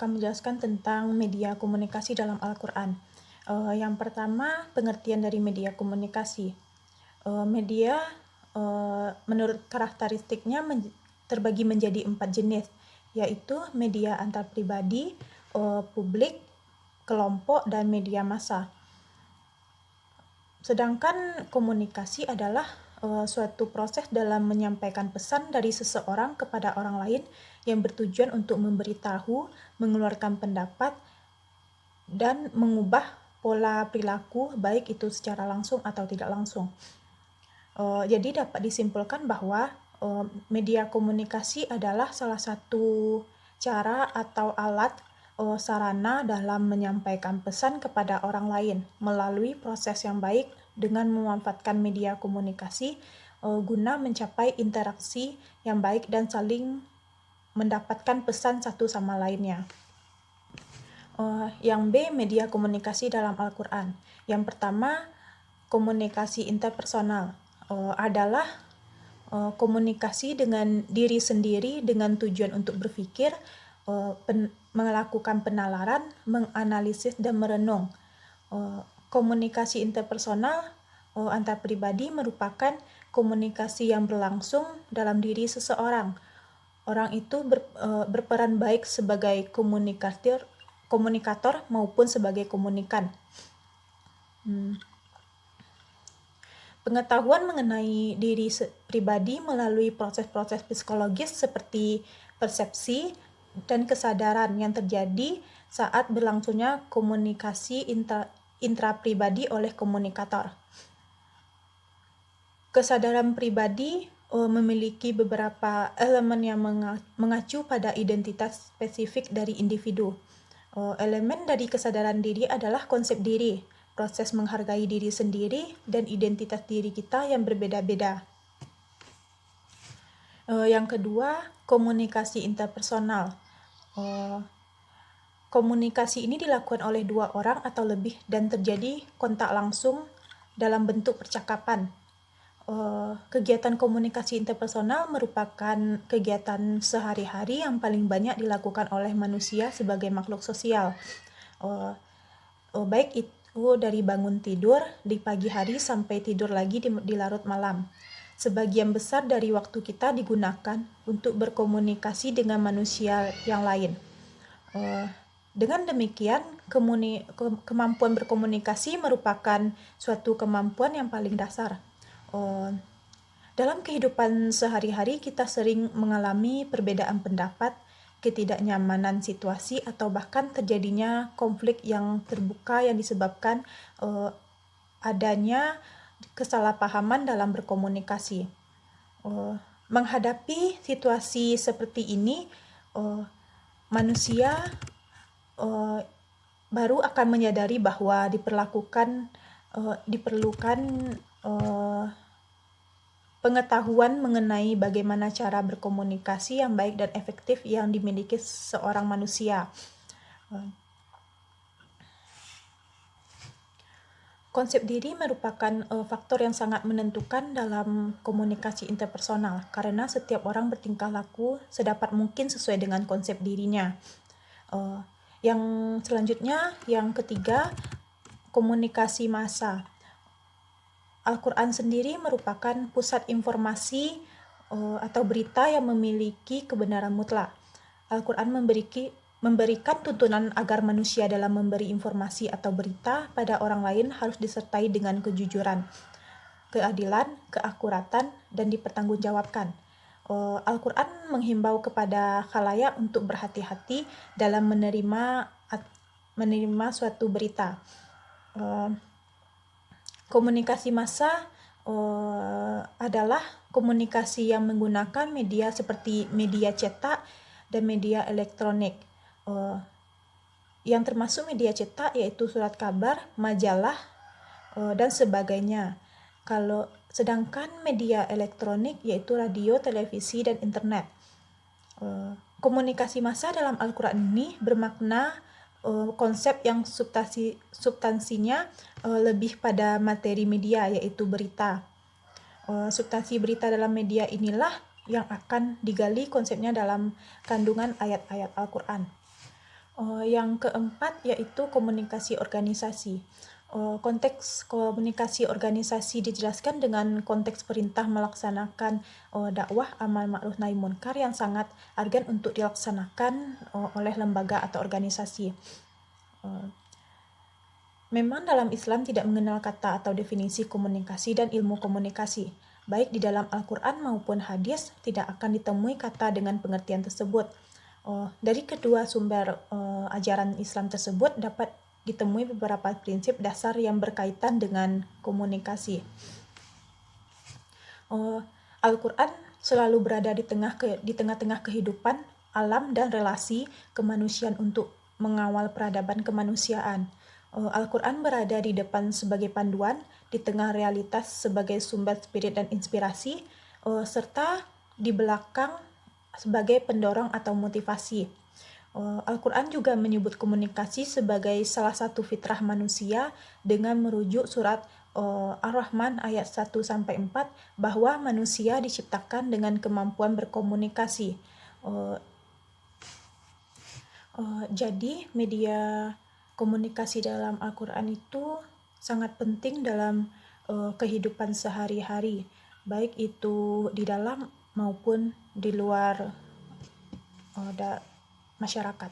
Menjelaskan tentang media komunikasi dalam Al-Quran. Yang pertama, pengertian dari media komunikasi. Media menurut karakteristiknya terbagi menjadi 4 jenis, yaitu media antar pribadi, publik, kelompok, dan media massa. Sedangkan komunikasi adalah suatu proses dalam menyampaikan pesan dari seseorang kepada orang lain yang bertujuan untuk memberitahu, mengeluarkan pendapat, dan mengubah pola perilaku, baik itu secara langsung atau tidak langsung. Jadi dapat disimpulkan bahwa media komunikasi adalah salah satu cara atau alat sarana dalam menyampaikan pesan kepada orang lain melalui proses yang baik dengan memanfaatkan media komunikasi guna mencapai interaksi yang baik dan saling mendapatkan pesan satu sama lainnya. Yang B, media komunikasi dalam Al-Quran. Yang pertama, komunikasi interpersonal adalah komunikasi dengan diri sendiri dengan tujuan untuk berpikir, melakukan penalaran, menganalisis, dan merenung. Komunikasi interpersonal antar pribadi merupakan komunikasi yang berlangsung dalam diri seseorang. Orang itu berperan baik sebagai komunikator maupun sebagai komunikan. Pengetahuan mengenai diri pribadi melalui proses-proses psikologis seperti persepsi dan kesadaran yang terjadi saat berlangsungnya komunikasi intrapribadi oleh komunikator. Kesadaran pribadi memiliki beberapa elemen yang mengacu pada identitas spesifik dari individu. Elemen dari kesadaran diri adalah konsep diri, proses menghargai diri sendiri, dan identitas diri kita yang berbeda-beda. Yang kedua, komunikasi interpersonal. Komunikasi ini dilakukan oleh dua orang atau lebih dan terjadi kontak langsung dalam bentuk percakapan. Kegiatan komunikasi interpersonal merupakan kegiatan sehari-hari yang paling banyak dilakukan oleh manusia sebagai makhluk sosial. Baik itu dari bangun tidur di pagi hari sampai tidur lagi di larut malam. Sebagian besar dari waktu kita digunakan untuk berkomunikasi dengan manusia yang lain. Dengan demikian, kemampuan berkomunikasi merupakan suatu kemampuan yang paling dasar. Dalam kehidupan sehari-hari, kita sering mengalami perbedaan pendapat, ketidaknyamanan situasi, atau bahkan terjadinya konflik yang terbuka yang disebabkan adanya kesalahpahaman dalam berkomunikasi. Menghadapi situasi seperti ini, manusia baru akan menyadari bahwa diperlukan pengetahuan mengenai bagaimana cara berkomunikasi yang baik dan efektif yang dimiliki seorang manusia. Konsep diri merupakan faktor yang sangat menentukan dalam komunikasi interpersonal karena setiap orang bertingkah laku sedapat mungkin sesuai dengan konsep dirinya. Yang selanjutnya, yang ketiga, komunikasi massa. Al-Quran sendiri merupakan pusat informasi atau berita yang memiliki kebenaran mutlak. Al-Quran memberikan tuntunan agar manusia dalam memberi informasi atau berita pada orang lain harus disertai dengan kejujuran, keadilan, keakuratan, dan dipertanggungjawabkan. Al-Quran menghimbau kepada khalayak untuk berhati-hati dalam menerima suatu berita. Komunikasi massa adalah komunikasi yang menggunakan media seperti media cetak dan media elektronik. Yang termasuk media cetak yaitu surat kabar, majalah, dan sebagainya. Sedangkan media elektronik yaitu radio, televisi, dan internet. Komunikasi massa dalam Al-Quran ini bermakna konsep yang substansinya lebih pada materi media, yaitu berita. Substansi berita dalam media inilah yang akan digali konsepnya dalam kandungan ayat-ayat Al-Quran. Yang keempat yaitu komunikasi organisasi. Konteks komunikasi organisasi dijelaskan dengan konteks perintah melaksanakan dakwah amal ma'ruf nahi munkar yang sangat urgen untuk dilaksanakan oleh lembaga atau organisasi. Memang dalam Islam tidak mengenal kata atau definisi komunikasi dan ilmu komunikasi. Baik di dalam Al-Quran maupun hadis tidak akan ditemui kata dengan pengertian tersebut. Dari kedua sumber ajaran Islam tersebut dapat ditemui beberapa prinsip dasar yang berkaitan dengan komunikasi. Al-Quran selalu berada di tengah-tengah kehidupan, alam, dan relasi kemanusiaan untuk mengawal peradaban kemanusiaan. Al-Quran berada di depan sebagai panduan, di tengah realitas sebagai sumber spirit dan inspirasi, serta di belakang sebagai pendorong atau motivasi. Al-Quran juga menyebut komunikasi sebagai salah satu fitrah manusia dengan merujuk surat Ar-Rahman ayat 1-4 bahwa manusia diciptakan dengan kemampuan berkomunikasi. Jadi media komunikasi dalam Al-Quran itu sangat penting dalam kehidupan sehari-hari, baik itu di dalam maupun di luar masyarakat.